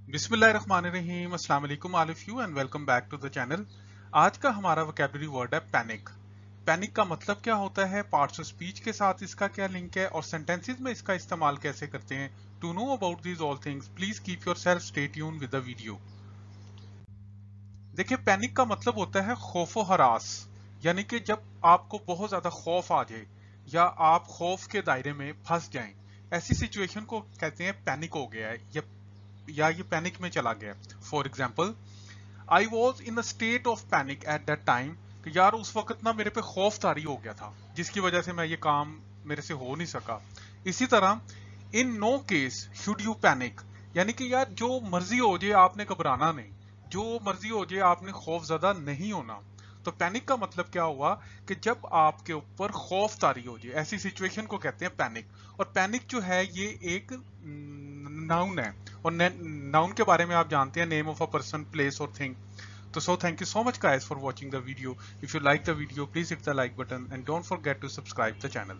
बिस्मिल्लाहिर्रहमानिर्रहीम, अस्सलाम वालेकुम all of you and welcome back to the channel. आज का हमारा वोकैबुलरी वर्ड है पैनिक। पैनिक का मतलब क्या होता है, पार्ट्स ऑफ स्पीच के साथ इसका क्या लिंक है और सेंटेंसेस में इसका इस्तेमाल कैसे करते हैं। To know about these all things please keep your self stay tune with the video. देखिए, पैनिक का मतलब होता है खौफो हरास, यानी कि जब आपको बहुत ज्यादा खौफ आ जाए या आप खौफ के दायरे में फंस जाएं, ऐसी सिचुएशन को कहते हैं पैनिक हो गया है या ये पैनिक में चला गया। For example, I was in a state of panic at that time, कि यार उस वक्त ना मेरे पे खौफ तारी हो गया था जिसकी वजह से मैं ये काम मेरे से हो नहीं सका। इसी तरह, in no case should you panic, यानी कि यार जो मर्जी हो जाए आपने घबराना नहीं, जो मर्जी हो जाए आपने खौफ ज्यादा नहीं होना। तो पैनिक का मतलब क्या हुआ कि जब आपके ऊपर खौफ तारी हो जाए, ऐसी सिचुएशन को कहते हैं पैनिक। और पैनिक जो है ये एक नाउन है, और नाउन के बारे में आप जानते हैं, name of a person, place और थिंग। तो so thank you so much guys for watching the video. If you like the video please hit the like button and don't forget to subscribe the channel.